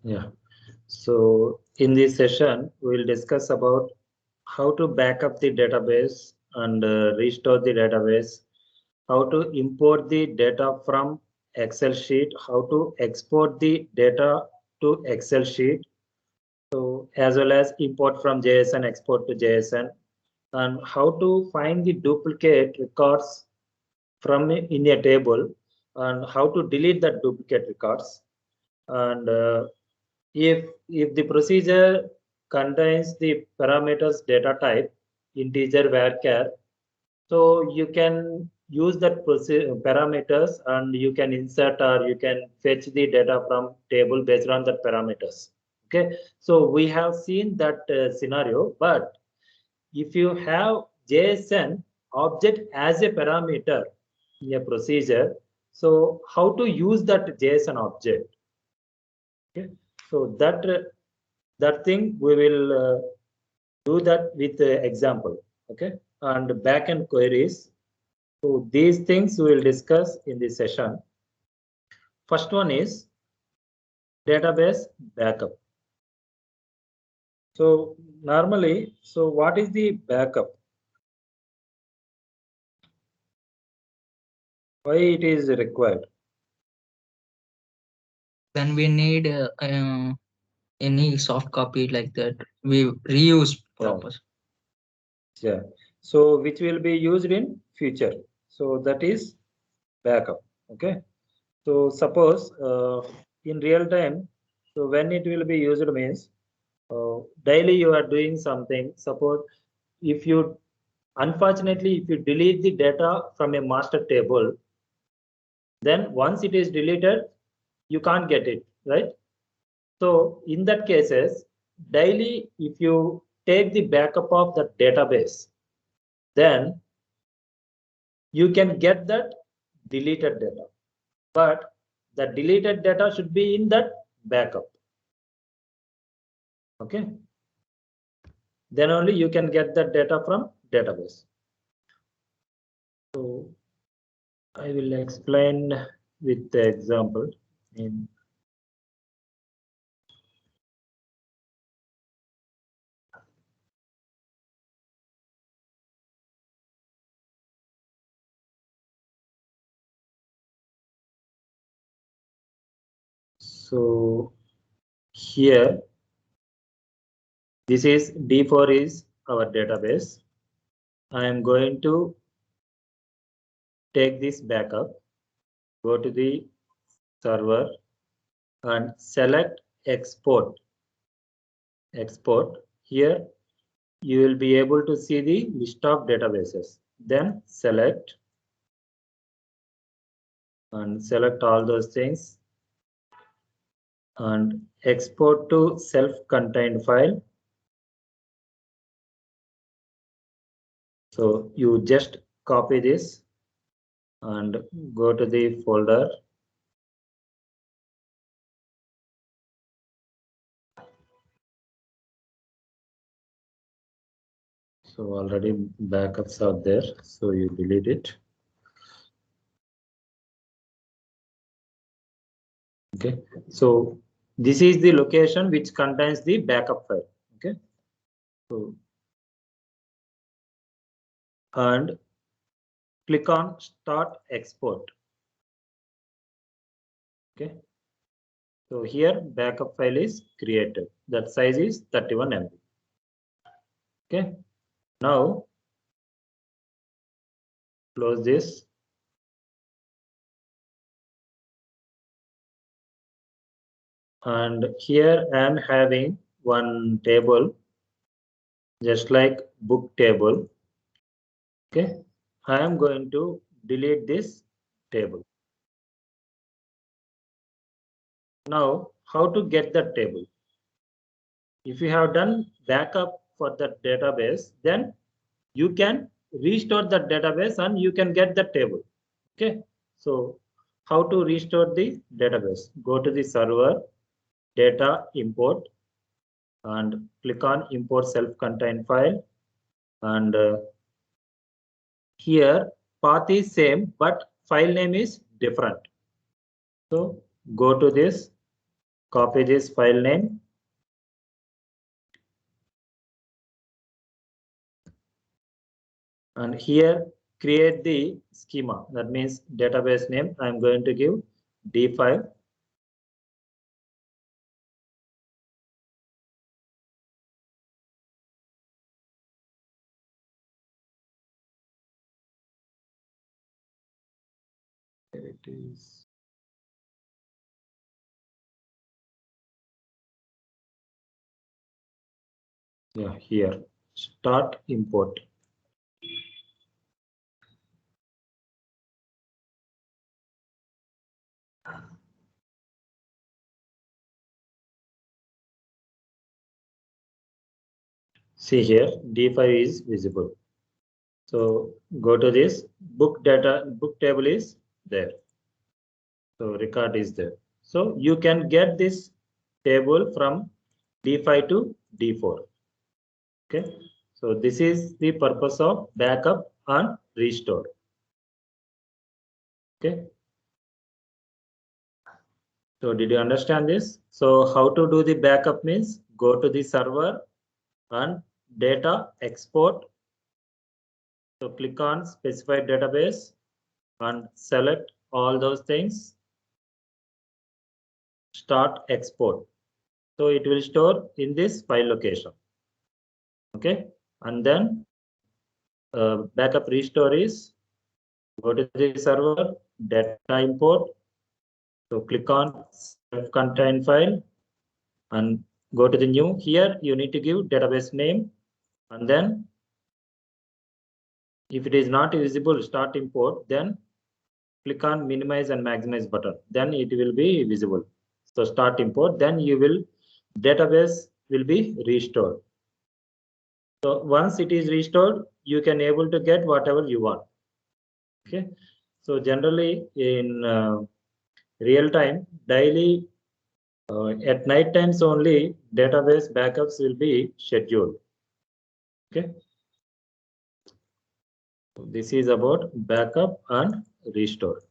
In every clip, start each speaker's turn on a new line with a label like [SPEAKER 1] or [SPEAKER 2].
[SPEAKER 1] Yeah. So in this session, we will discuss about how to back up the database and restore the database, how to import the data from Excel sheet, how to export the data to Excel sheet, so as well as import from JSON, export to JSON, and how to find the duplicate records from in a table, and how to delete the duplicate records, and if the procedure contains the parameters data type integer varchar, so you can use that parameters and you can insert or you can fetch the data from table based on the parameters. Okay, so we have seen that scenario, but if you have JSON object as a parameter in a procedure, so how to use that JSON object? Okay, so that thing we will do that with example. Okay, and backend queries. So these things we will discuss in this session. First one is database backup. So normally, so what is the backup? Why it is required?
[SPEAKER 2] When we need any soft copy like that, we reuse
[SPEAKER 1] Yeah,
[SPEAKER 2] purpose.
[SPEAKER 1] yeah. So which will be used in future. So that is backup. Okay. So suppose in real time, so when it will be used means daily you are doing something. Suppose if you unfortunately if you delete the data from a master table, then once it is deleted, you can't get it, right? So in that cases, daily if you take the backup of the database, then you can get that deleted data. But the deleted data should be in that backup. Okay. Then only you can get that data from database. So I will explain with the example. In so here, this is D4 is our database. I am going to take this backup, go to the server and select export. Export. Here you will be able to see the list of databases. Then select and select all those things and export to self-contained file. So you just copy this and go to the folder. So already backups are there, so you delete it. Okay, so this is the location which contains the backup file. Okay, so and click on start export. Okay, so here backup file is created. That size is 31 MB. Okay, now close this. And here I am having one table just like book table. Okay, I am going to delete this table. Now, how to get that table? If you have done backup for the database, then you can restore the database and you can get the table. Okay, so how to restore the database? Go to the server, data import, and click on import self-contained file. And here path is same, but file name is different. So go to this, copy this file name. And here create the schema. That means database name. I'm going to give D file. Here it is. Yeah, here start import. See here, D5 is visible. So go to this book data, book table is there. So record is there. So you can get this table from D5 to D4. Okay. So this is the purpose of backup and restore. Okay. So did you understand this? So how to do the backup means go to the server and data export. So click on specified database and select all those things. Start export. So it will store in this file location. Okay. And then backup restore is go to the server, data import. So click on self-contained file and go to the new. Here you need to give database name, and then if it is not visible start import, then click on minimize and maximize button. Then it will be visible. So start import, then you will database will be restored. So once it is restored, you can able to get whatever you want. Okay. So generally in real time, daily at night times only database backups will be scheduled. Okay. So this is about backup and restore.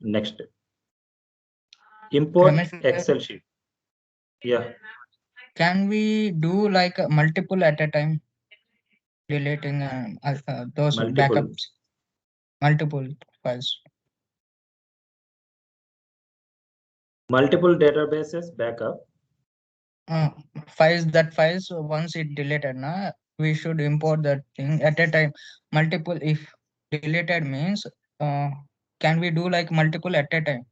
[SPEAKER 1] Next, import
[SPEAKER 2] Ramesh,
[SPEAKER 1] Excel sheet. Yeah.
[SPEAKER 2] can we do like multiple at a time, deleting those
[SPEAKER 1] Multiple.
[SPEAKER 2] backups, multiple files?
[SPEAKER 1] Multiple databases backup.
[SPEAKER 2] Uh, files once it deleted, na, we should import that thing at a time. Multiple, if deleted means, uh, can we do like multiple at a time?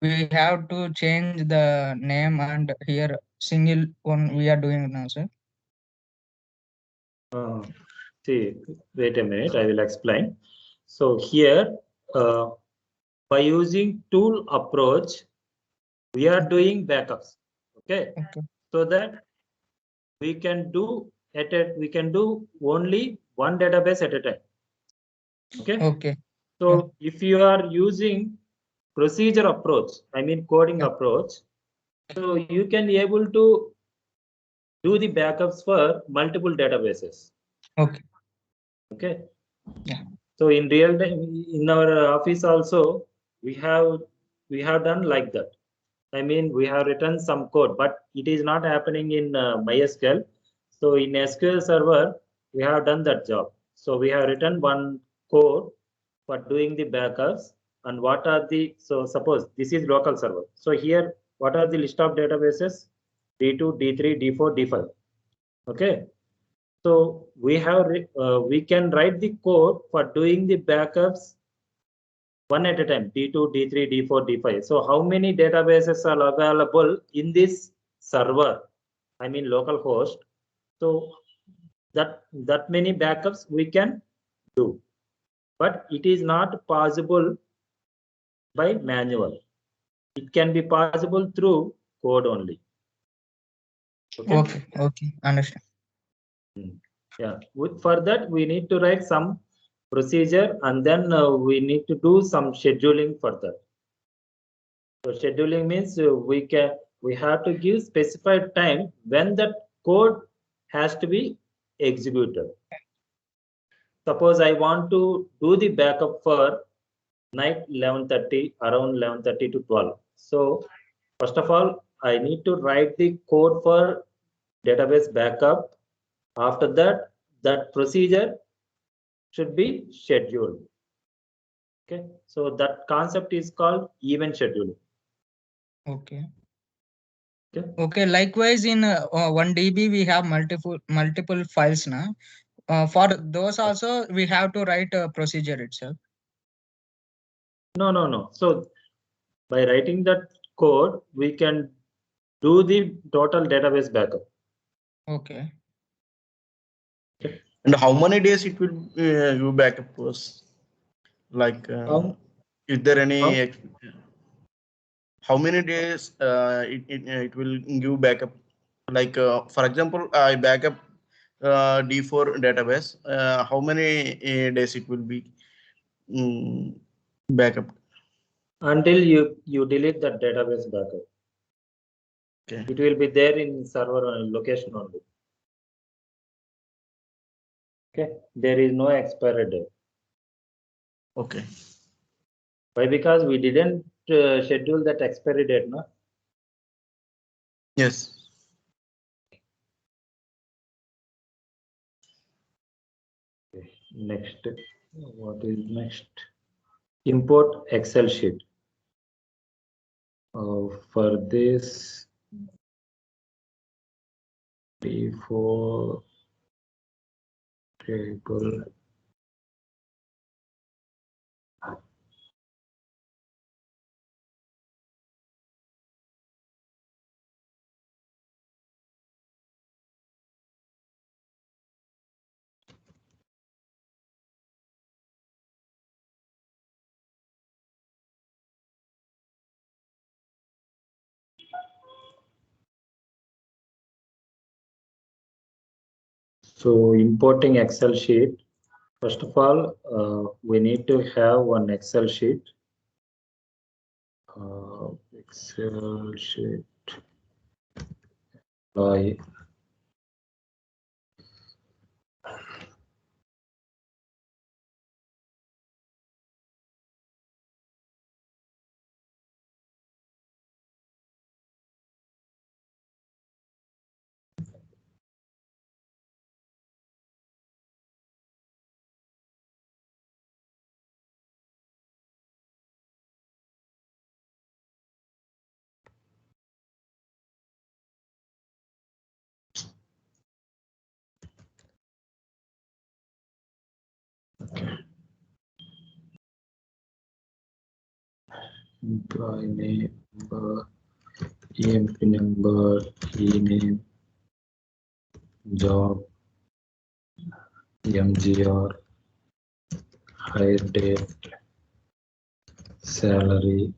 [SPEAKER 2] We have to change the name and here single one we are doing now, sir.
[SPEAKER 1] See, wait a minute, I will explain. So here, by using tool approach, we are doing backups. Okay.
[SPEAKER 2] Okay.
[SPEAKER 1] So that we can do only one database at a time. Okay.
[SPEAKER 2] Okay.
[SPEAKER 1] So if you are using procedure approach, I mean coding
[SPEAKER 2] Yeah.
[SPEAKER 1] approach, so you can be able to do the backups for multiple databases.
[SPEAKER 2] Okay.
[SPEAKER 1] Okay.
[SPEAKER 2] Yeah.
[SPEAKER 1] So in real time, in our office also, we have done like that. I mean, we have written some code, but it is not happening in MySQL. So in SQL Server, we have done that job. So we have written one code for doing the backups. And what are the, so suppose this is local server. So here, what are the list of databases? D2, D3, D4, D5. Okay. So we have, we can write the code for doing the backups one at a time, D2, D3, D4, D5. So how many databases are available in this server? I mean local host. So that many backups we can do, but it is not possible by manual. It can be possible through code only. Okay.
[SPEAKER 2] Okay. Understand.
[SPEAKER 1] Yeah. For that, we need to write some procedure, and then we need to do some scheduling for that. So scheduling means we have to give specified time when that code has to be executed. Suppose I want to do the backup for night 11:30, around 11:30 to 12. So First of all, I need to write the code for database backup. After that, that procedure should be scheduled. Okay, so that concept is called event scheduling.
[SPEAKER 2] Okay.
[SPEAKER 1] Okay.
[SPEAKER 2] Okay. Likewise, in 1 DB, we have multiple files now. For those also, we have to write a procedure itself.
[SPEAKER 1] No. So by writing that code, we can do the total database backup.
[SPEAKER 2] Okay.
[SPEAKER 3] And how many days it will you backup was? Like, is there any how many days it will give backup? Like, for example, I backup D4 database. How many days it will be backup?
[SPEAKER 1] Until you delete that database backup.
[SPEAKER 3] Okay.
[SPEAKER 1] It will be there in server location only. Okay, there is no expiry date.
[SPEAKER 3] Okay.
[SPEAKER 1] Why? Because we didn't schedule that expiry date, no?
[SPEAKER 3] Yes.
[SPEAKER 1] Okay. Next, what is next? Import Excel sheet. For this, D4 table. So importing Excel sheet. First of all, we need to have one Excel sheet. Excel sheet. Employee name, EMP number, key name, job, MGR, hire date, salary,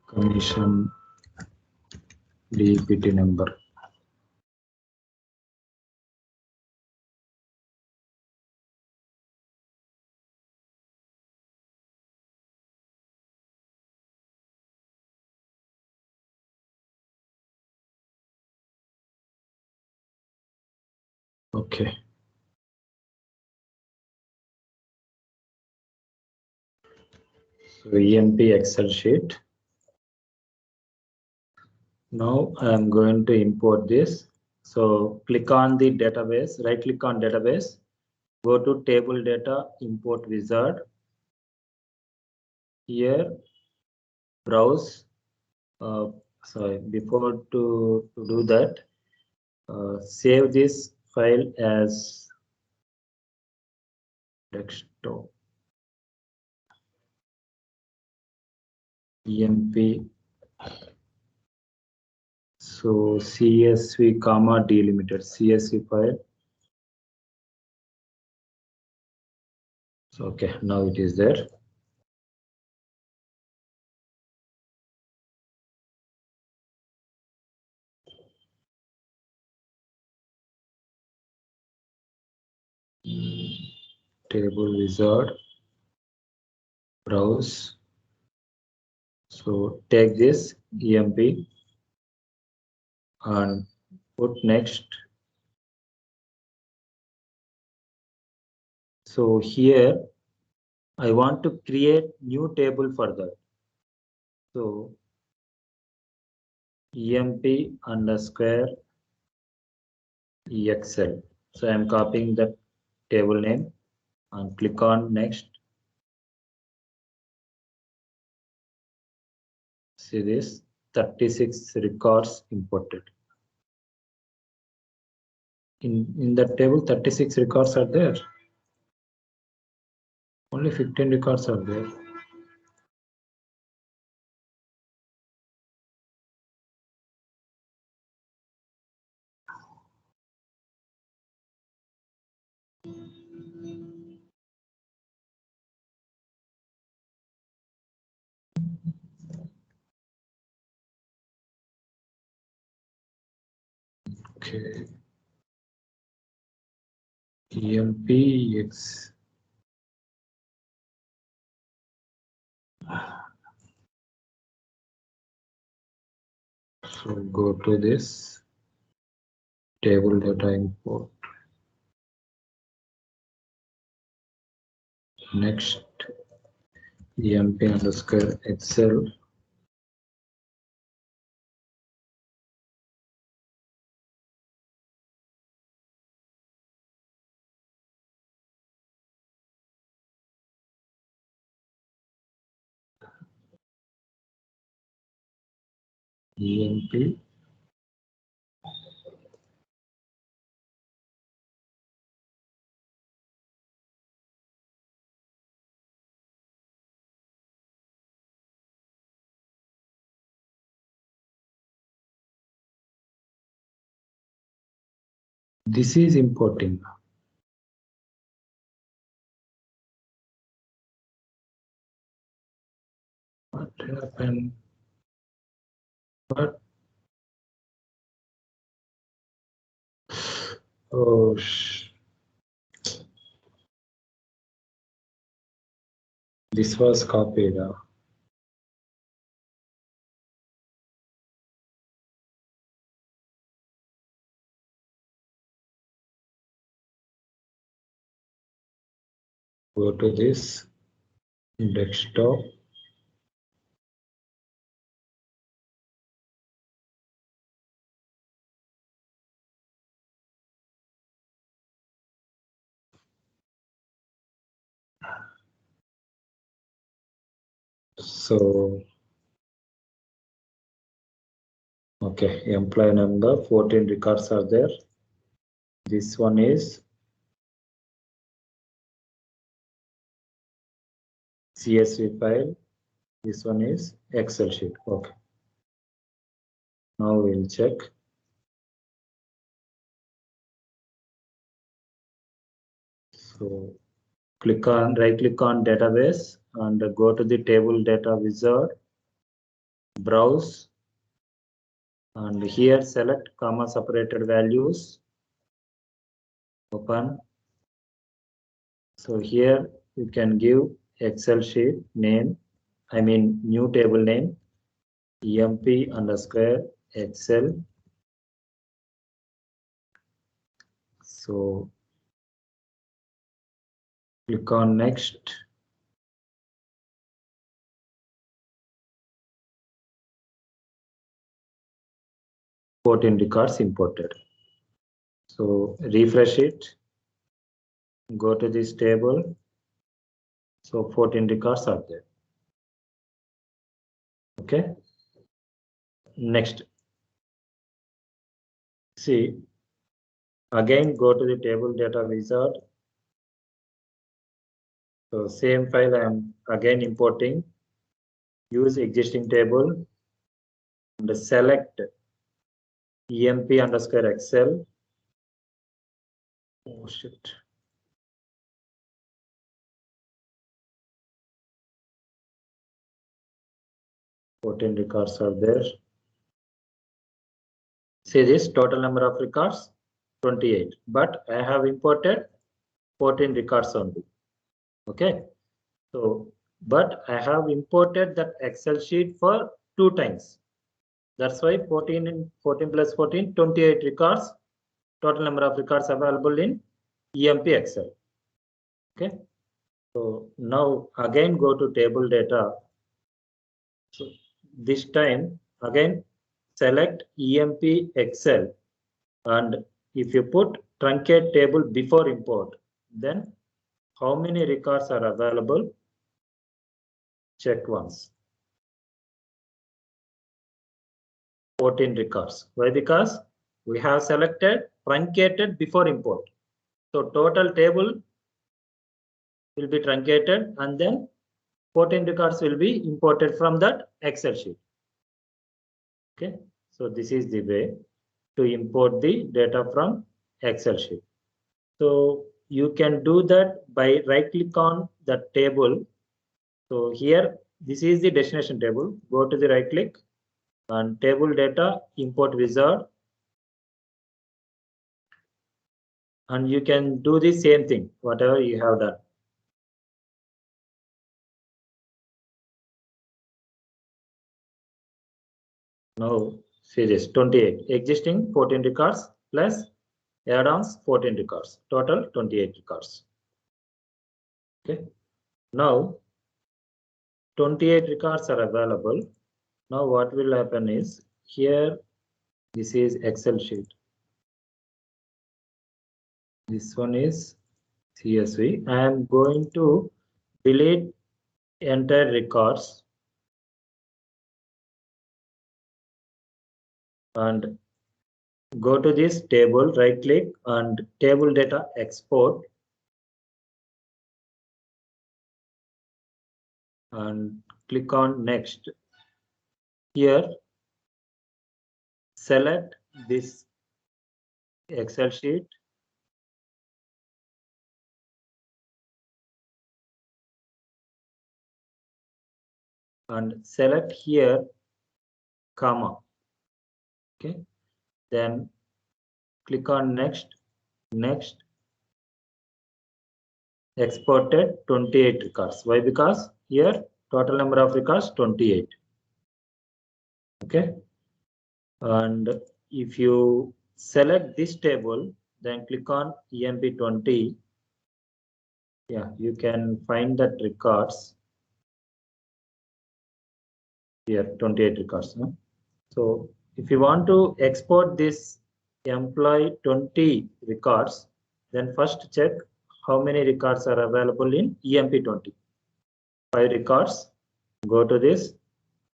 [SPEAKER 1] commission, DPT number. Okay. So EMP Excel sheet. Now I'm going to import this. So click on the database, right click on database, go to table data, import wizard. Here, browse. Sorry, before to do that, save this file as desktop. EMP. So CSV comma delimited CSV file. So okay, now it is there. Table wizard, browse. So take this EMP and put next. So here I want to create new table for that. So emp underscore excel. So I'm copying the table name and click on next. See this 36 records imported. In the table 36 records are there. Only 15 records are there. Okay. EMPX. So go to this table data import. Next, emp underscore excel. EMP. This is importing. What happened? What? Oh, this was copied. Go to this desktop. So, okay, employee number 14 records are there. This one is CSV file. This one is Excel sheet. Okay. Now we'll check. So right click on database and go to the table data wizard, browse, and here select comma separated values, open. So here you can give Excel sheet name, I mean new table name, emp underscore Excel. So click on next. Records imported. So refresh it. Go to this table. So 14 records are there. Okay. Next. See, again go to the table data wizard. So same file I am again importing. Use existing table and select emp underscore Excel. Oh shit. Fourteen records are there. See this total number of records 28, but I have imported 14 records only. Okay. So, but I have imported that Excel sheet for 2 times. That's why 14 plus 14, 28 records, total number of records available in EMP Excel. Okay. So now again go to table data. So this time again select EMP Excel, and if you put truncate table before import, then how many records are available? Check once. 14 records. Why? Because we have selected truncated before import. So total table will be truncated and then 14 records will be imported from that Excel sheet. Okay, so this is the way to import the data from Excel sheet. So you can do that by right click on the table. So here, this is the destination table. Go to the right click and table data import wizard. And you can do the same thing, whatever you have done. Now see this 28 existing 14 records plus add-ons 14 records, total 28 records. Okay, now 28 records are available. Now what will happen is here, this is Excel sheet. This one is CSV. I am going to delete entire records and go to this table, right click and table data export, and click on next. Here select this Excel sheet and select here comma. Okay, then click on next, next, exported 28 records. Why? Because here total number of records 28. Okay, and if you select this table, then click on EMP20. Yeah, you can find that records here, 28 records. No? So if you want to export this employee 20 records, then first check how many records are available in EMP20. 5 records. Go to this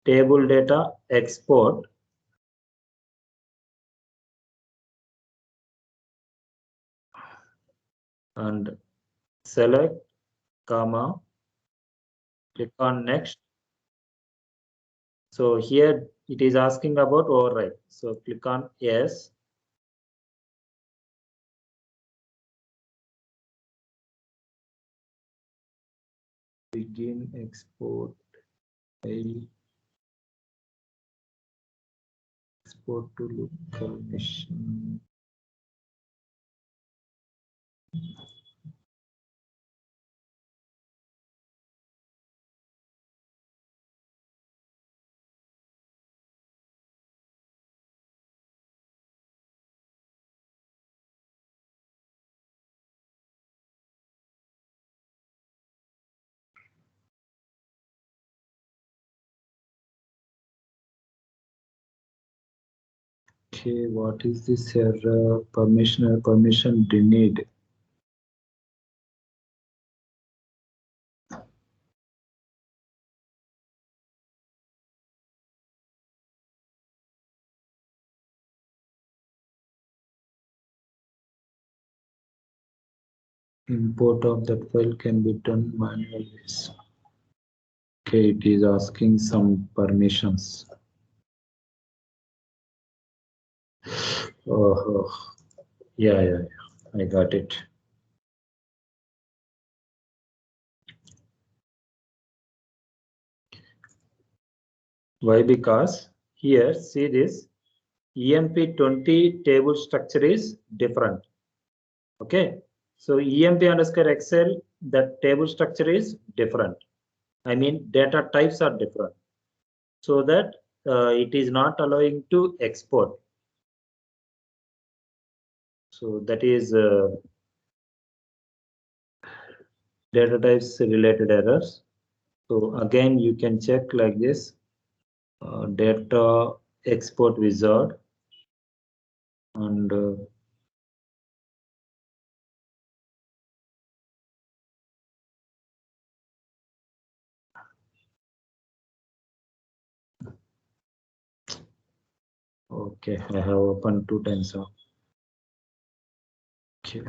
[SPEAKER 1] table data export. And select comma, click on next. So here it is asking about override. So click on yes. Begin export. Export to local machine. Okay, what is this error? Permission denied. Import of that file can be done manually. Okay, it is asking some permissions. Oh, yeah, I got it. Why? Because here, see this EMP20 table structure is different. Okay, so EMP underscore Excel, the table structure is different. I mean, data types are different. So that it is not allowing to export. So that is data types related errors. So again, you can check like this, data export wizard, and okay, I have opened 2 times now. Okay.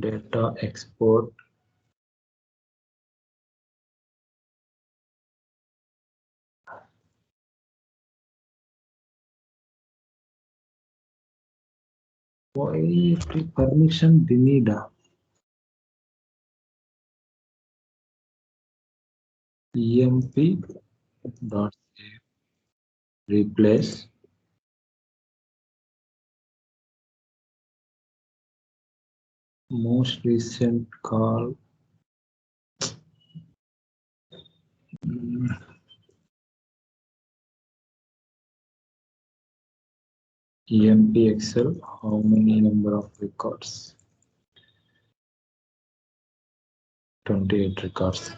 [SPEAKER 1] Data export. Why permission denied? emp dot save replace most recent call. emp excel, how many number of records? 28 records.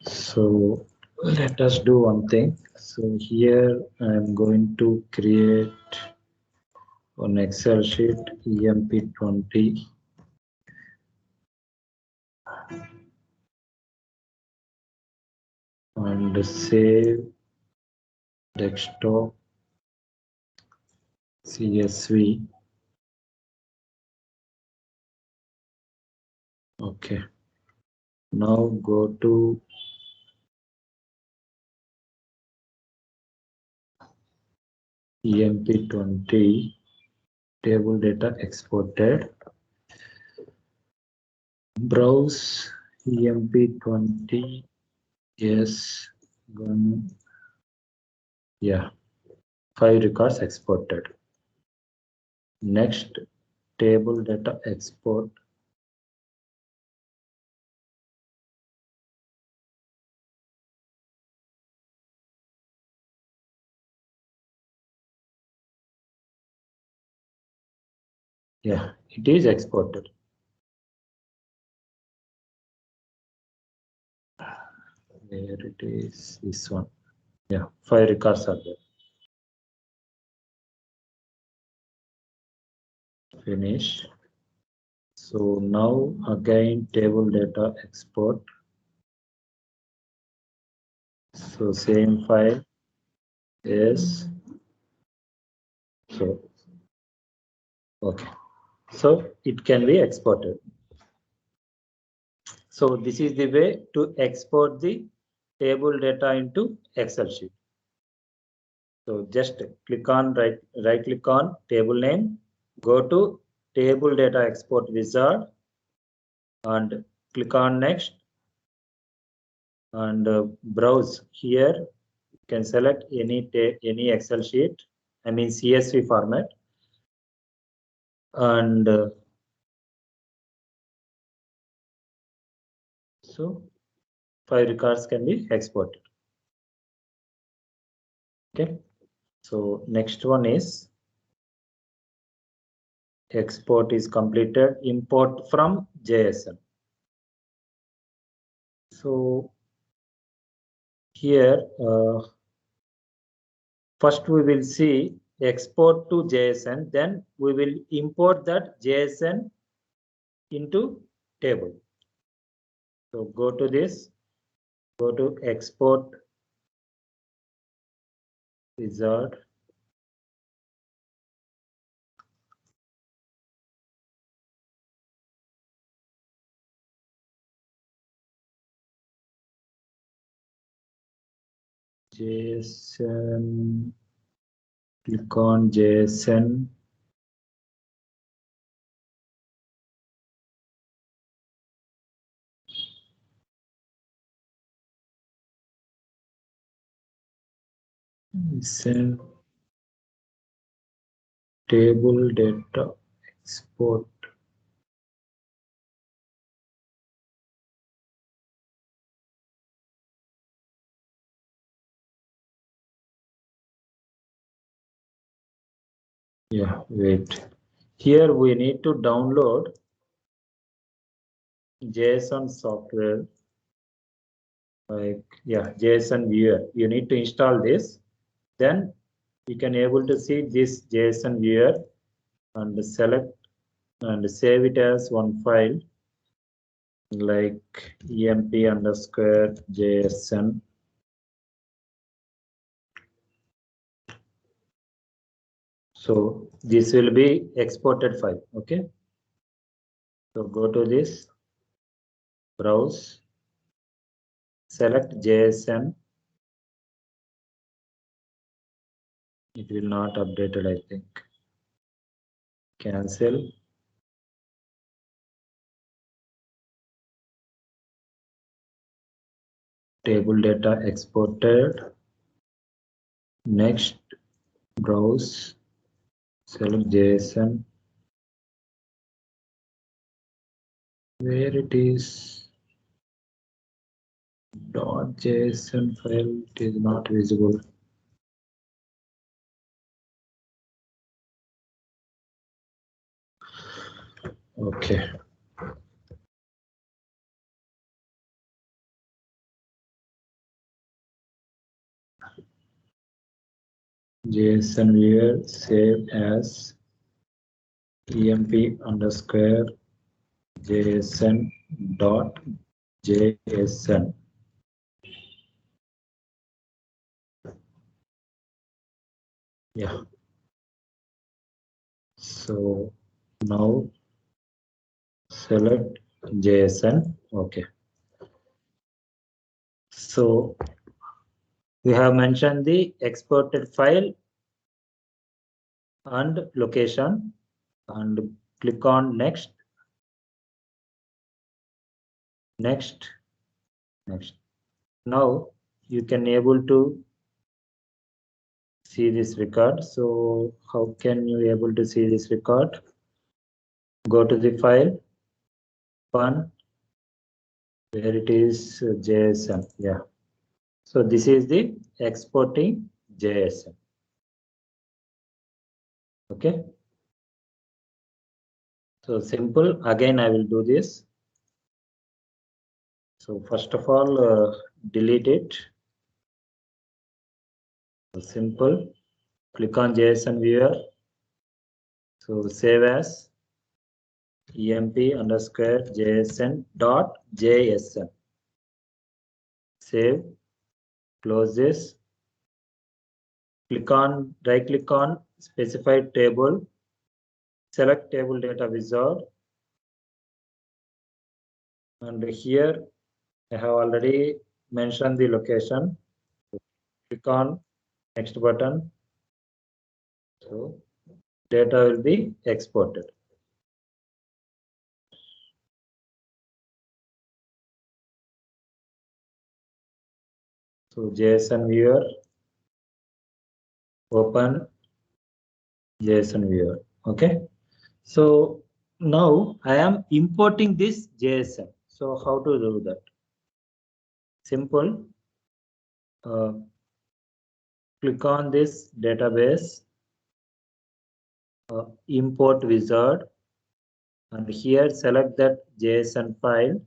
[SPEAKER 1] So let us do one thing. So here I'm going to create an Excel sheet emp20 and save desktop CSV. Okay. Now go to emp20 table data exported. Browse emp20. Yes. Yeah. 5 records exported. Next, table data export. Yeah, it is exported. Where it is, this one. Yeah, 5 records are there. Finish. So now again table data export. So same file. Yes. So okay. So it can be exported. So this is the way to export the table data into Excel sheet. So just click on right click on table name, go to table data export wizard and click on next and browse here. You can select any Excel sheet, I mean CSV format, and so 5 records can be exported. Okay, so next one is export is completed, import from JSON. So here first we will see export to JSON, then we will import that JSON into table. So go to this, go to export wizard. JSON, click on JSON. Send table data export. Yeah, wait. Here we need to download JSON software, like, yeah, JSON viewer. You need to install this. Then you can able to see this JSON viewer and select and save it as one file, like emp_JSON. So this will be exported file. Okay. So go to this, browse, select JSON. It will not updated, I think. Cancel. Table data exported. Next, browse, select JSON. Where it is? .json file, it is not visible. Okay. JSON viewer, save as emp_JSON.json. Yeah. So now select JSON. Okay. So we have mentioned the exported file and location, and click on next, next, next. Now you can able to see this record. So how can you able to see this record? Go to the file, one, where it is JSON. Yeah. So this is the exporting JSON. Okay. So simple. Again, I will do this. So first of all, delete it. So simple. Click on JSON viewer. So save as emp_JSON.json. Save. Close this. Right click on specified table. Select table data wizard. And here I have already mentioned the location. Click on next button. So data will be exported. So JSON viewer, open JSON viewer. Okay. So now I am importing this JSON. So how to do that? Simple. Click on this database, import wizard, and here select that JSON file.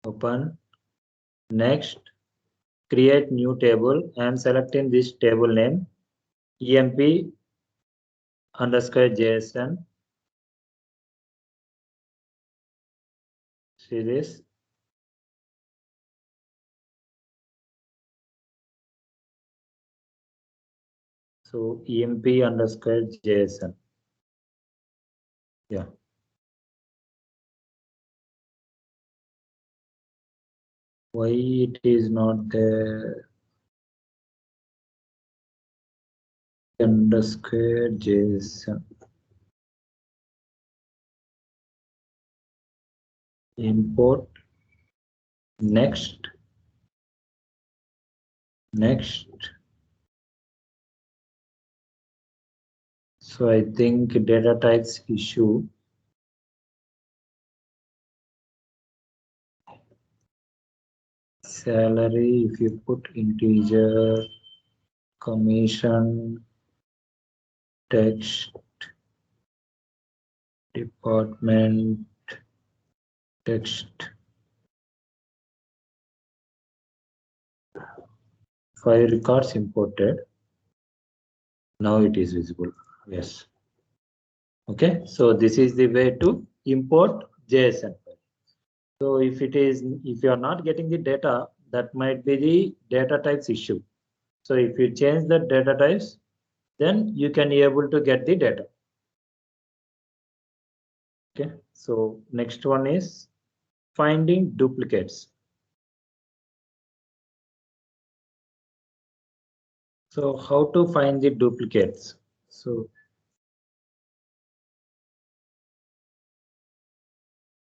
[SPEAKER 1] Open. Next, create new table. I am selecting this table name, emp_JSON. See this? So emp_JSON. Yeah. Why it is not there? _JSON. Import. Next. Next. So I think data types issue. Salary, if you put integer, commission, text, department, text, 5 records imported. Now it is visible. Yes. Okay, so this is the way to import JSON file. So if you are not getting the data, that might be the data types issue. So if you change the data types, then you can be able to get the data. Okay, so next one is finding duplicates. So how to find the duplicates? So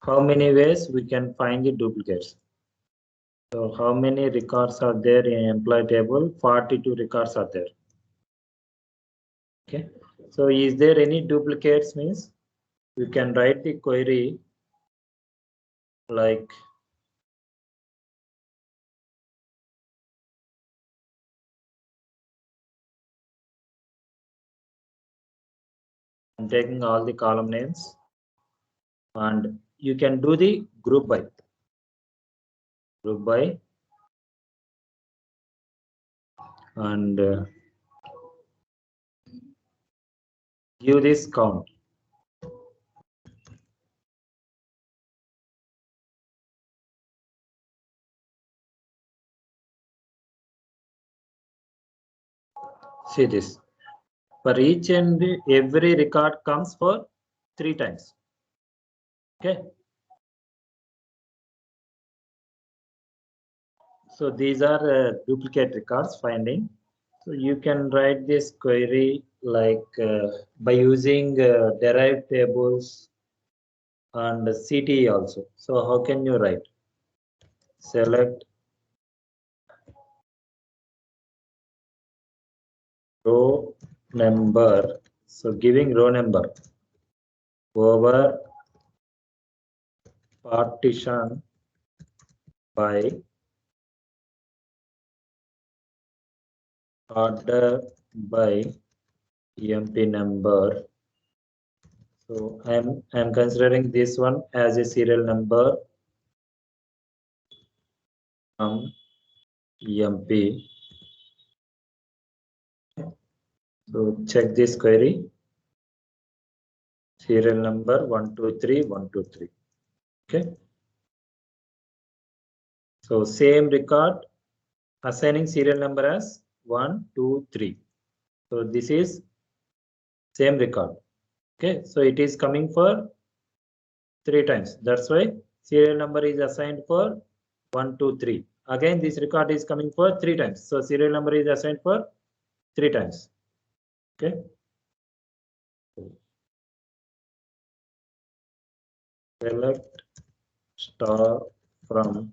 [SPEAKER 1] how many ways we can find the duplicates? So how many records are there in employee table? 42 records are there. Okay, so is there any duplicates? Means you can write the query like I'm taking all the column names, and you can do the group by and give this count. See this. For each and every record comes for 3 times. Okay. So these are duplicate records finding. So you can write this query like by using derived tables and CTE also. So how can you write? Select row number. So giving row number over partition by order by EMP number. So I'm considering this one as a serial number from EMP. So check this query. Serial number 123 123. Okay. So same record, assigning serial number as 1 2 3. So this is same record. Okay. So it is coming for 3 times. That's why serial number is assigned for 1 2 3. Again, this record is coming for 3 times. So serial number is assigned for 3 times. Okay. Select star from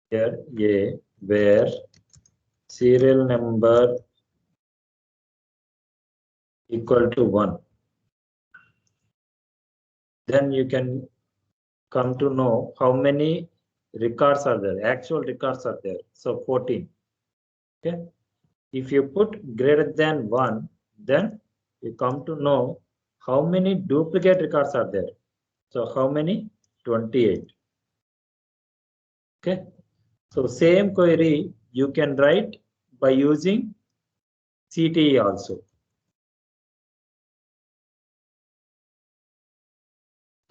[SPEAKER 1] here A, where serial number equal to 1. Then you can come to know how many records are there. Actual records are there. So 14. Okay. If you put greater than 1, then you come to know how many duplicate records are there. So how many? 28. Okay. So same query you can write by using CTE also.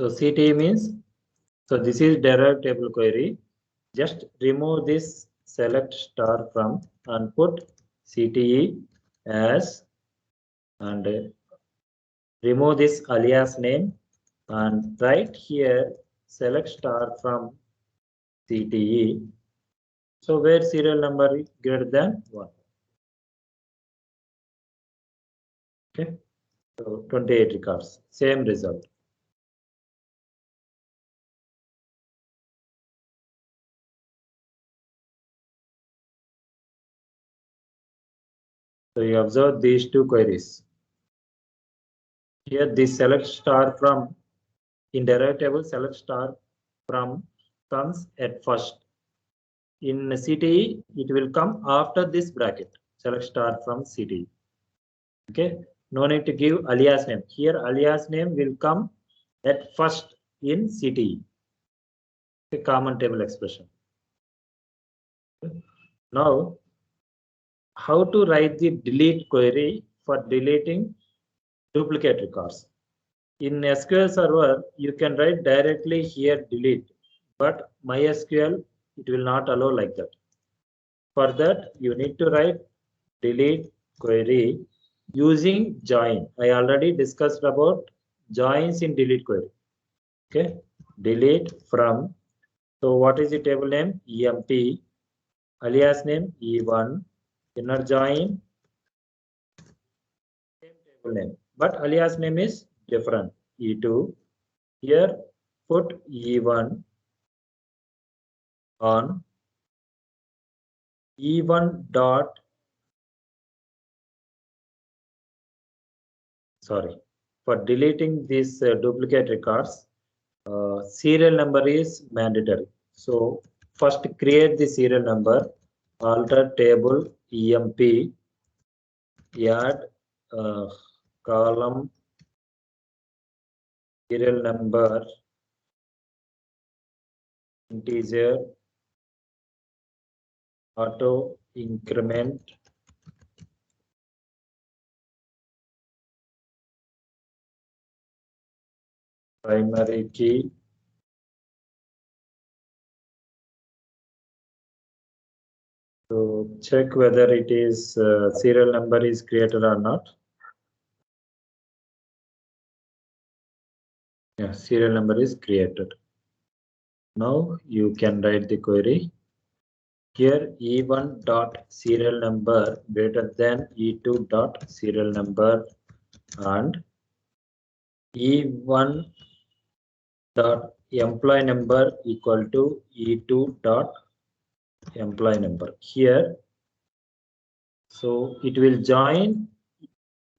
[SPEAKER 1] So CTE means, so this is derived table query. Just remove this select star from and put CTE as, and remove this alias name and write here select star from CTE. So where serial number is greater than 1. Okay. So 28 records, same result. So you observe these 2 queries. Here this select star from in derived table select star from comes at first. In CTE, it will come after this bracket. Select star from CTE. Okay, no need to give alias name. Here, alias name will come at first in CTE. A common table expression. Now, how to write the delete query for deleting duplicate records? In SQL Server, you can write directly here delete, but MySQL, it will not allow like that. For that, you need to write delete query using join. I already discussed about joins in delete query. Okay, delete from. So what is the table name? EMP, alias name E1, inner join, same table name, but alias name is different. E2. Here put E1 on E1 dot, sorry, for deleting these duplicate records, serial number is mandatory. So first create the serial number, alter table EMP, add column serial number integer auto increment primary key to check whether it is serial number is created or not. Yeah, serial number is created. Now you can write the query. Here E1 dot serial number greater than E2 dot serial number and E1 dot employee number equal to E2 dot employee number. Here, so it will join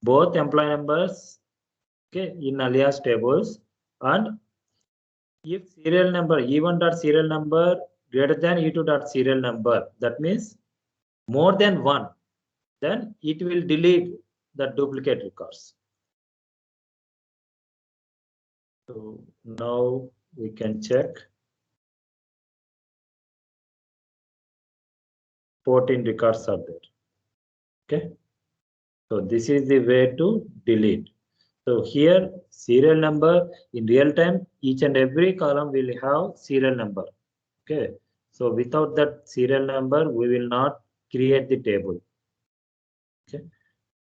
[SPEAKER 1] both employee numbers, okay, in alias tables, and if serial number E1 dot serial number greater than E2 dot serial number, that means more than one, then it will delete the duplicate records. So now we can check 14 records are there. Okay, so this is the way to delete. So here serial number in real time, each and every column will have serial number. Okay, so without that serial number, we will not create the table. Okay,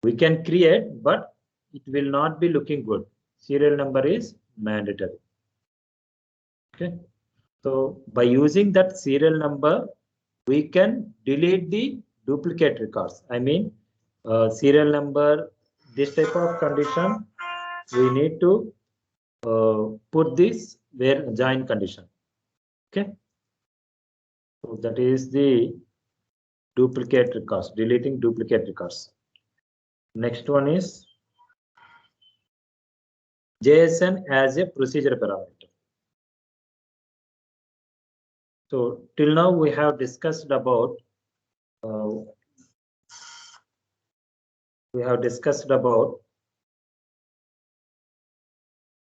[SPEAKER 1] we can create, but it will not be looking good. Serial number is mandatory. Okay, so by using that serial number, we can delete the duplicate records. I mean, serial number, this type of condition, we need to put this where join condition. Okay, so that is the duplicate records, deleting duplicate records. Next one is JSON as a procedure parameter. So till now we have discussed about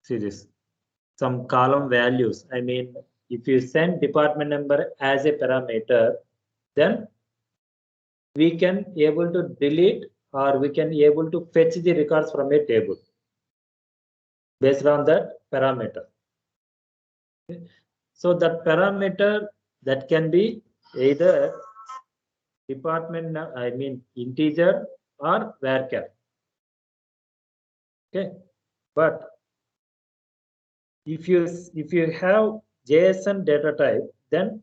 [SPEAKER 1] see this, some column values. I mean, if you send department number as a parameter, then we can able to delete or we can able to fetch the records from a table based on that parameter. Okay. So that parameter that can be either department, I mean integer or varchar. Okay, but if you have JSON data type, then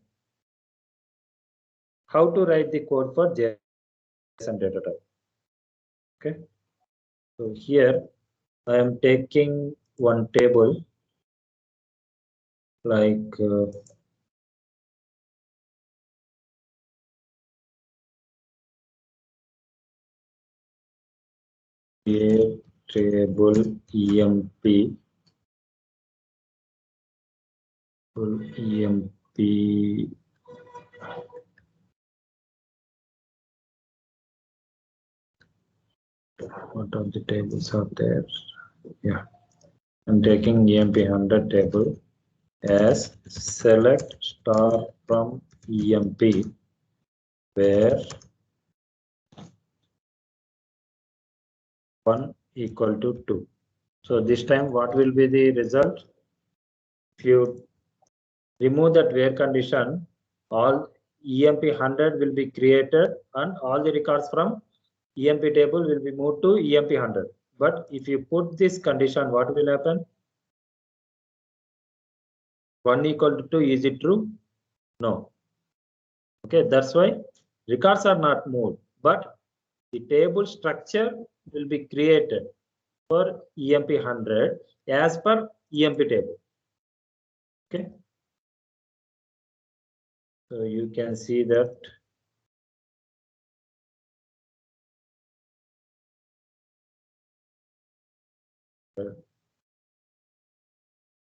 [SPEAKER 1] how to write the code for JSON data type? Okay, so here I am taking one table like a table EMP What are the tables are there? Yeah, I'm taking EMP100 table as select star from EMP where 1 equal to 2. So this time what will be the result? If you remove that where condition, all EMP100 will be created and all the records from EMP table will be moved to EMP100. But if you put this condition, what will happen? 1 equal to 2, is it true? No. Okay, that's why records are not moved, but the table structure will be created for EMP100 as per EMP table. Okay. So you can see that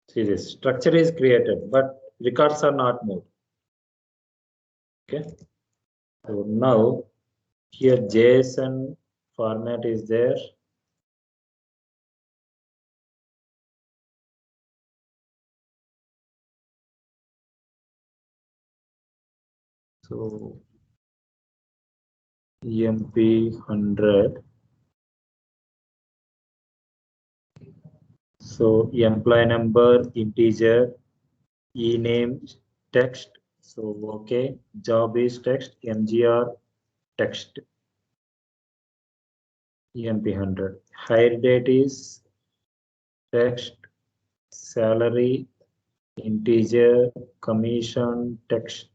[SPEAKER 1] see this structure is created, but records are not moved. Okay. So now here JSON format is there. So EMP100. So employee number integer, e-name text. So okay, job is text, MGR text, EMP100. Hire date is text, salary integer, commission text,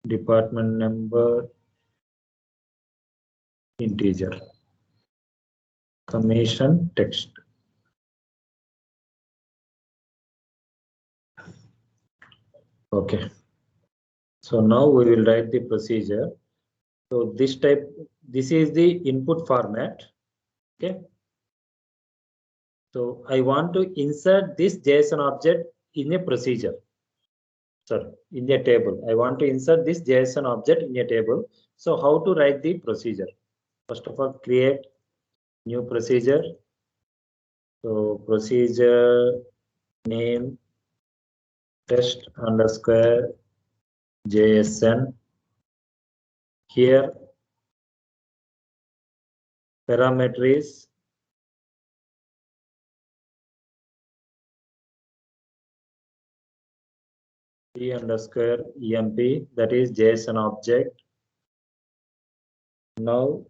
[SPEAKER 1] department number integer, commission text. Okay. So now we will write the procedure. So this is the input format. Okay. So I want to insert this JSON object in a procedure. Sorry, in a table. I want to insert this JSON object in a table. So how to write the procedure? First of all, create new procedure. So procedure name test underscore JSON. Here parameter is P underscore EMP, that is JSON object. Now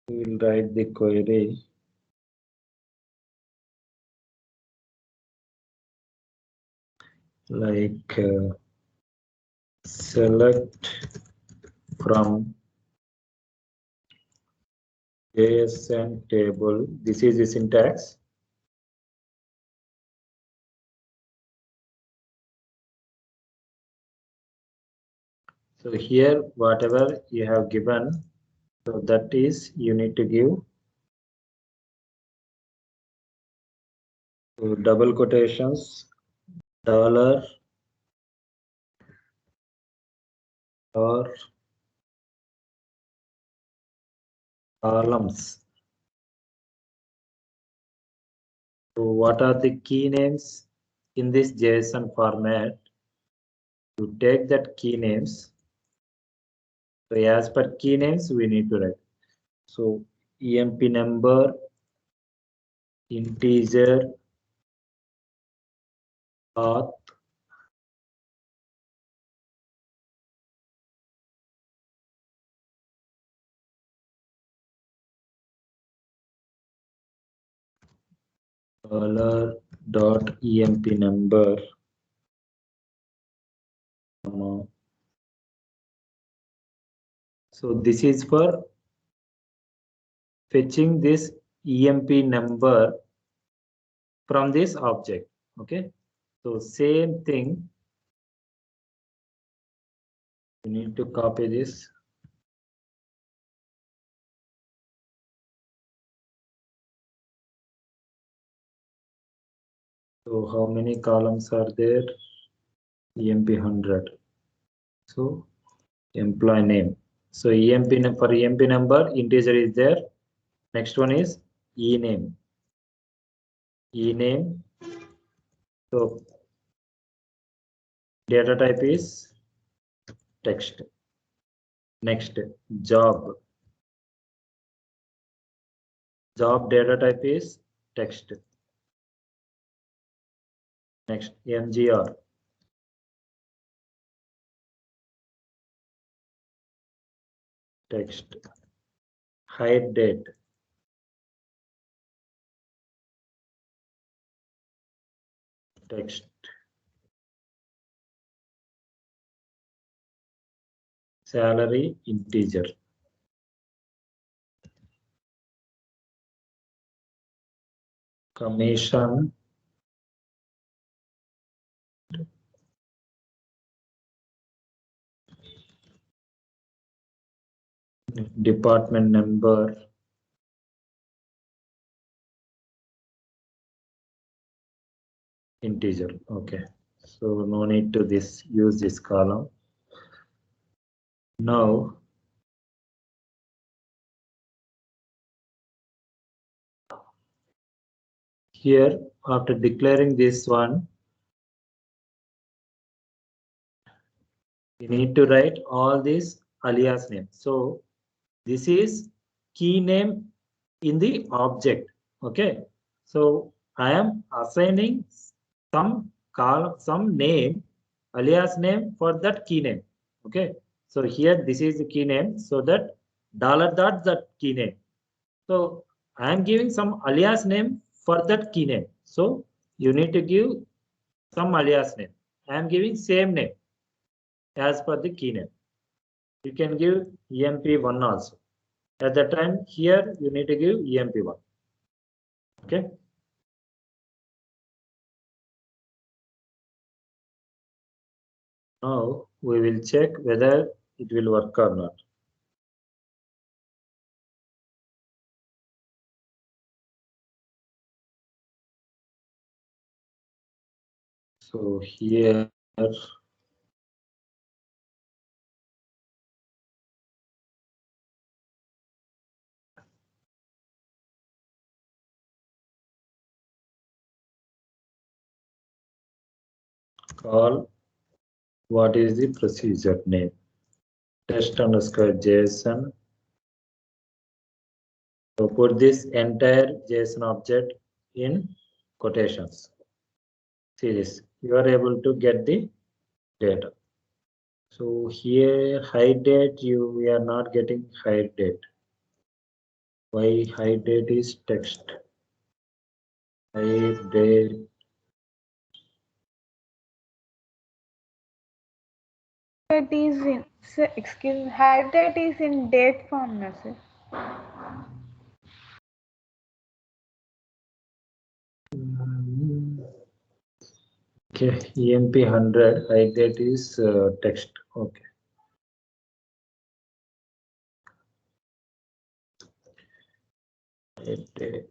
[SPEAKER 1] we will write the query like select from JSON table. This is the syntax. So here, whatever you have given, so that is you need to give. So double quotations, dollar or columns. So what are the key names in this JSON format? To take that key names. So as per key names, we need to write. So EMP number, integer, path, dollar dot EMP number, comma. So this is for fetching this EMP number from this object. Okay. So same thing. You need to copy this. So how many columns are there? EMP 100. So employee name. So for EMP number, integer is there. Next one is e-name. E-name. So data type is text. Next, job. Job data type is text. Next, MGR. Text. Hide date. Text. Salary, integer. Commission. Department number. Integer. Okay. So no need to use this column. Now here, after declaring this one, we need to write all these alias names. So this is key name in the object. Okay. So I am assigning some name, alias name for that key name. Okay. So here this is the key name. So that $dot that key name. So I am giving some alias name for that key name. So you need to give some alias name. I am giving same name as per the key name. You can give EMP1 also. At that time here you need to give EMP1. Okay. Now we will check whether it will work or not. So here call what is the procedure name? Test underscore JSON. So put this entire JSON object in quotations. See this, you are able to get the data. So here hide date, we are not getting hide date. Why hide date is text? Hide date.
[SPEAKER 4] That is in, sir, excuse me, hide date is in date form, na sir.
[SPEAKER 1] Okay, EMP 100 hide date is text. Okay. Hide date.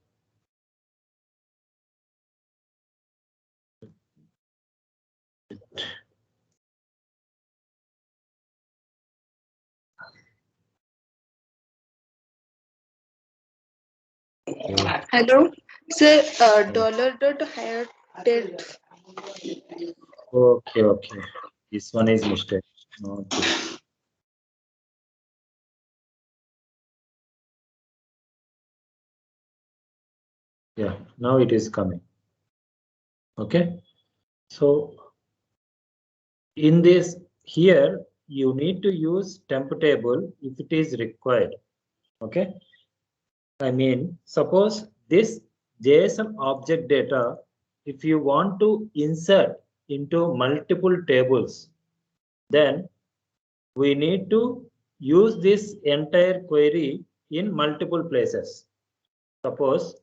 [SPEAKER 5] Hello, sir. $hire date.
[SPEAKER 1] Okay, okay. This one is mistake. Not this. Yeah, now it is coming. Okay. So in this here, you need to use temp table if it is required. Okay. I mean, suppose this JSON object data, if you want to insert into multiple tables, then we need to use this entire query in multiple places. Suppose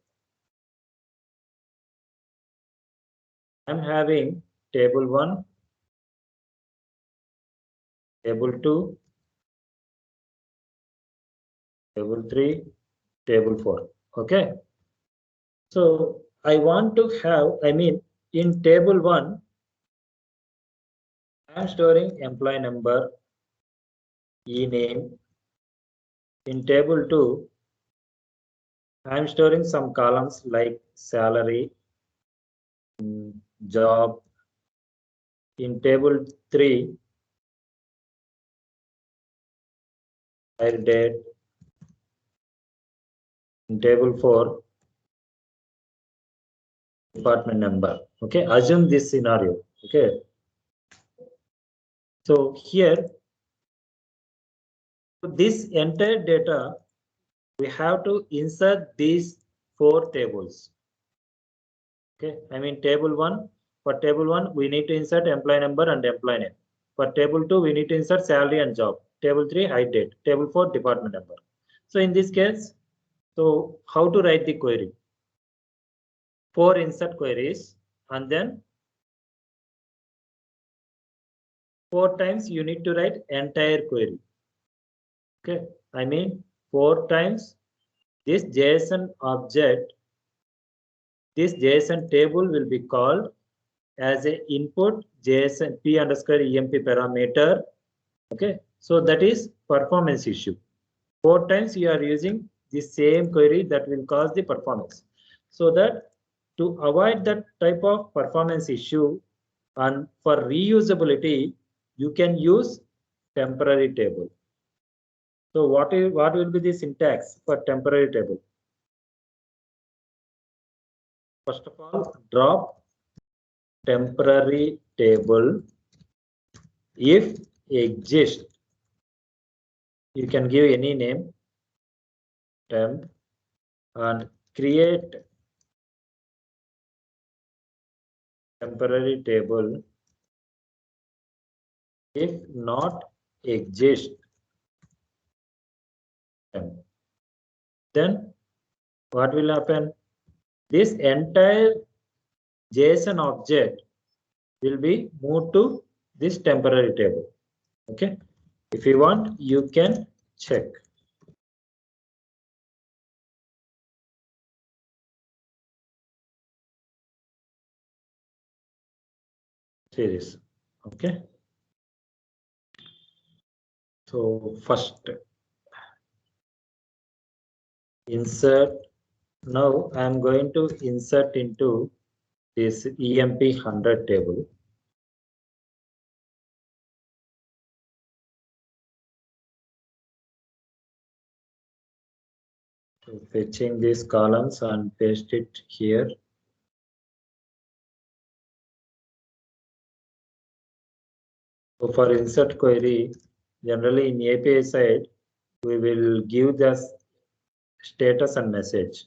[SPEAKER 1] I'm having table 1, table 2, table 3, table 4. Okay. So I want to have, I mean, in table 1, I am storing employee number, e-name. In table 2, I am storing some columns like salary, job. In table 3, hire date. In table 4, department number. Okay, assume this scenario. Okay, so here, this entire data, we have to insert these 4 tables. Okay, I mean table 1, for table 1 we need to insert employee number and employee name. For table 2 we need to insert salary and job. Table 3 hire date. Table 4 department number. So in this case, so how to write the query? 4 insert queries, and then 4 times you need to write entire query. Okay, I mean 4 times this JSON object, this JSON table will be called as a input JSON p underscore emp parameter. Okay, so that is performance issue. 4 times you are using the same query, that will cause the performance. So that to avoid that type of performance issue and for reusability, you can use temporary table. So what will be the syntax for temporary table? First of all, drop temporary table if exist. You can give any name, temp, and create temporary table if not exist. Then what will happen? This entire JSON object will be moved to this temporary table. Okay, if you want, you can check. See this. Okay, so first insert. Now I am going to insert into this EMP 100 table. So fetching these columns and paste it here. So for insert query, generally in API side, we will give the status and message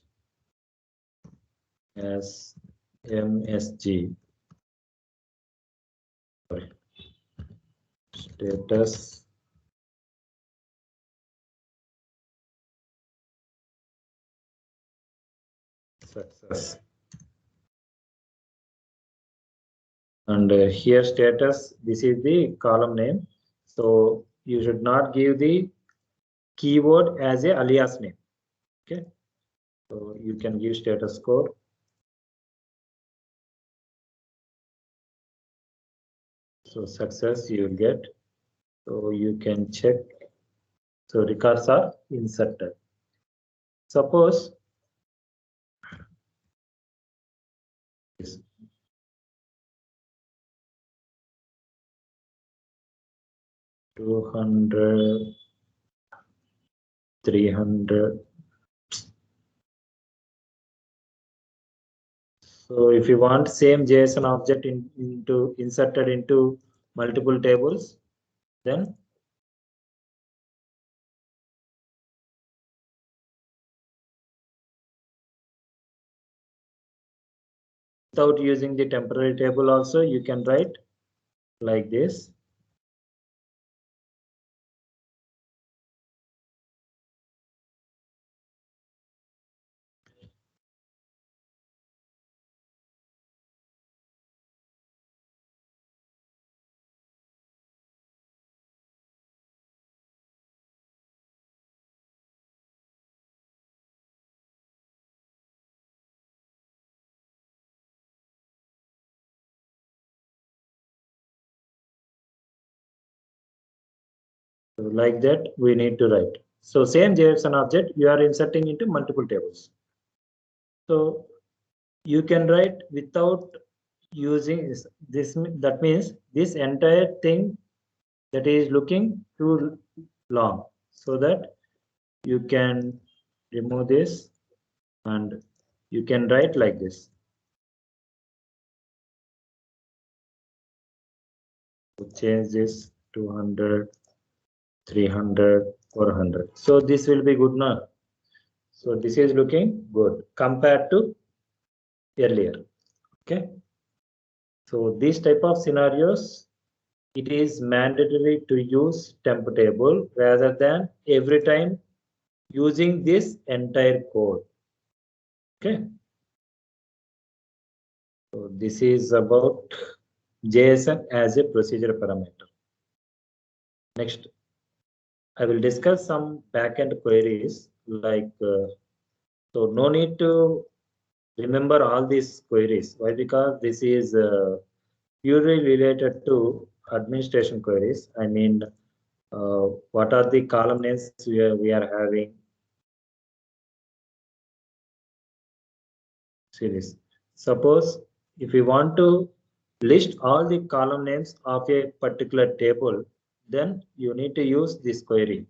[SPEAKER 1] as MSG. Sorry. Status success. And here status, this is the column name. So you should not give the keyword as a alias name. Okay, so you can give status code. So success you will get. So you can check. So records are inserted. Suppose this 200, 300. So if you want same JSON object into inserted into multiple tables, then without using the temporary table also, you can write like this. So like that, we need to write. So same JSON object, you are inserting into multiple tables. So you can write without using this. That means this entire thing that is looking too long, so that you can remove this and you can write like this. So change this 200, 300, 400. So this will be good now. So this is looking good compared to earlier. Okay. So these type of scenarios, it is mandatory to use temp table rather than every time using this entire code. Okay. So this is about JSON as a procedure parameter. Next, I will discuss some backend queries like, so no need to remember all these queries. Why? Because this is purely related to administration queries. I mean, what are the column names we are having? See this. Suppose if we want to list all the column names of a particular table, then you need to use this query.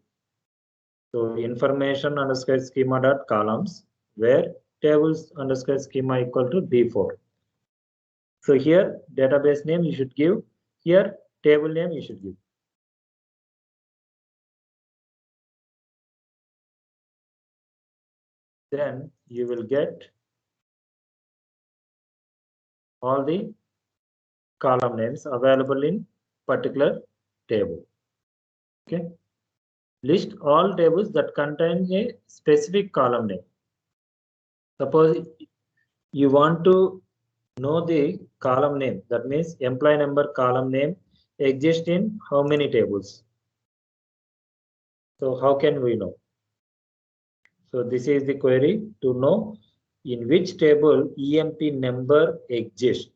[SPEAKER 1] So information underscore schema dot columns, where tables underscore schema equal to D4. So here database name you should give, here table name you should give. Then you will get all the column names available in particular table. Okay. List all tables that contain a specific column name. Suppose you want to know the column name, that means employee number column name exists in how many tables. So how can we know? So this is the query to know in which table EMP number exists.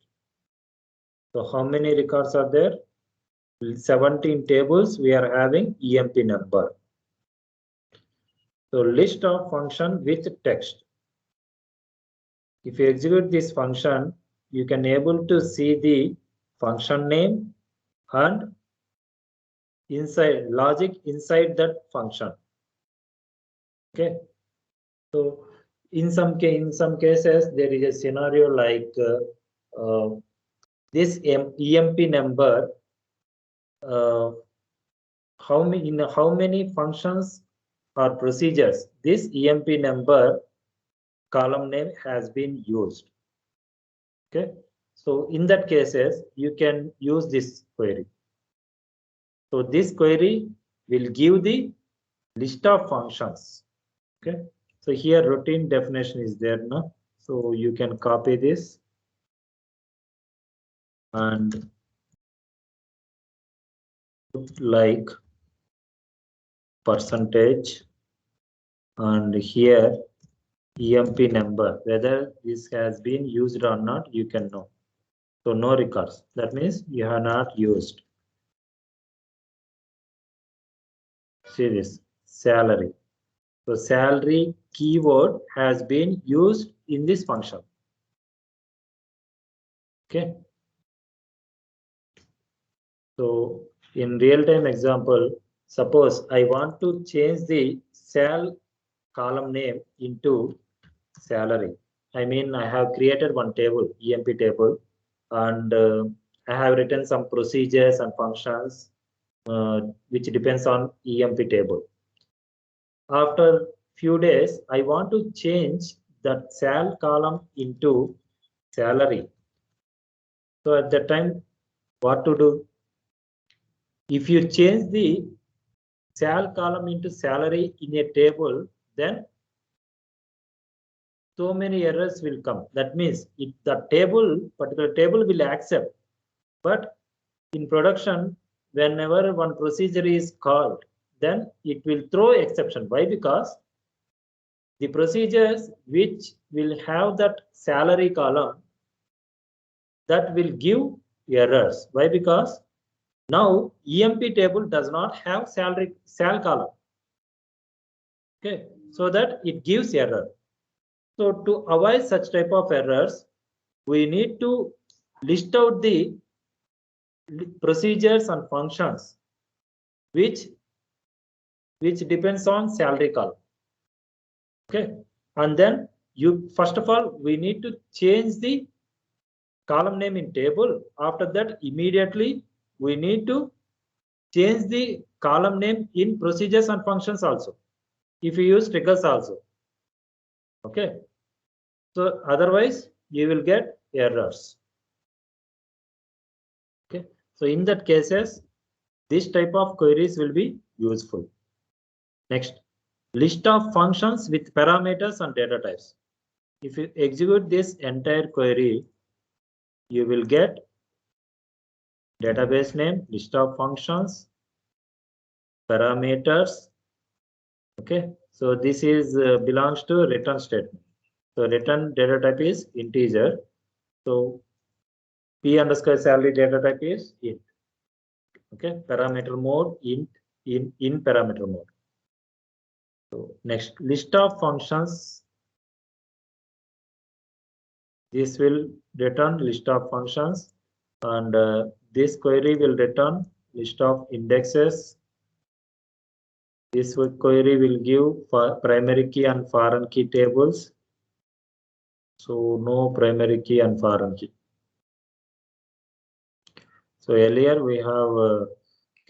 [SPEAKER 1] So how many records are there? 17 tables we are having EMP number. So list of function with text. If you execute this function, you can able to see the function name and inside logic inside that function. Okay. So in some cases there is a scenario like this EMP number. How many functions or procedures this EMP number column name has been used. Okay, so in that cases you can use this query. So this query will give the list of functions. Okay, so here routine definition is there now, so you can copy this and put like percentage, and here EMP number, whether this has been used or not, you can know. So no records, that means you have not used. See this salary. So salary keyword has been used in this function. Okay. So in real-time example, suppose I want to change the sal column name into salary. I mean, I have created one table, EMP table, and I have written some procedures and functions which depends on EMP table. After few days, I want to change that sal column into salary. So at that time, what to do? If you change the sal column into salary in a table, then so many errors will come. That means the particular table will accept, but in production, whenever one procedure is called, then it will throw exception. Why? Because the procedures which will have that salary column, that will give errors. Why? Because Now EMP table does not have sal column. Okay, so that it gives error. So to avoid such type of errors, we need to list out the procedures and functions which depends on salary column. Okay, and then you first of all we need to change the column name in table. After that, immediately we need to change the column name in procedures and functions also, if you use triggers also. Okay, so otherwise you will get errors. Okay, so in that cases, this type of queries will be useful. Next, list of functions with parameters and data types. If you execute this entire query, you will get database name, list of functions, parameters. Okay, so this is belongs to return statement. So return data type is integer. So p underscore salary data type is int. Okay, parameter mode int in parameter mode. So next, list of functions. This will return list of functions, and this query will return list of indexes. This query will give for primary key and foreign key tables. So no primary key and foreign key. So earlier we have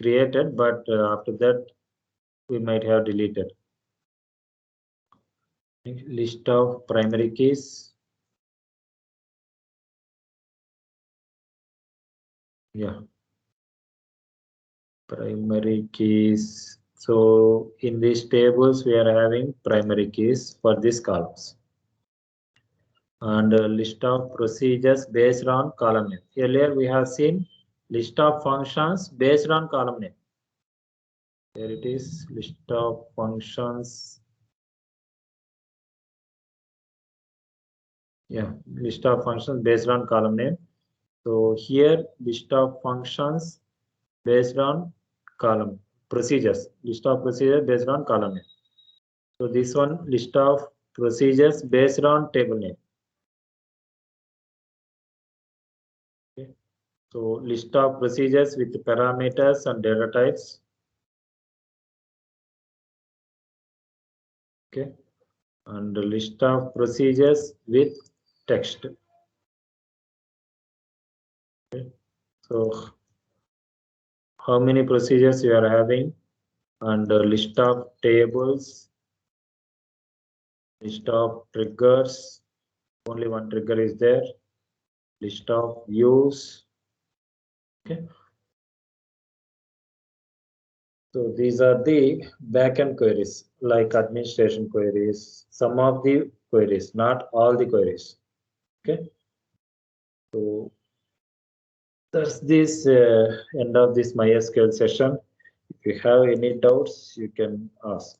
[SPEAKER 1] created, but after that we might have deleted. List of primary keys. Yeah. Primary keys. So in these tables, we are having primary keys for these columns. And a list of procedures based on column name. Earlier we have seen list of functions based on column name. Here it is, list of functions. Yeah, list of functions based on column name. So here list of functions based on column procedures, list of procedures based on column name. So this one list of procedures based on table name. Okay. So list of procedures with parameters and data types. Okay, and a list of procedures with text. Okay. So how many procedures you are having, and a list of tables, list of triggers, only one trigger is there, list of views. Okay, so these are the backend queries, like administration queries, some of the queries, not all the queries. Okay, so that's this end of this MySQL session. If you have any doubts, you can ask.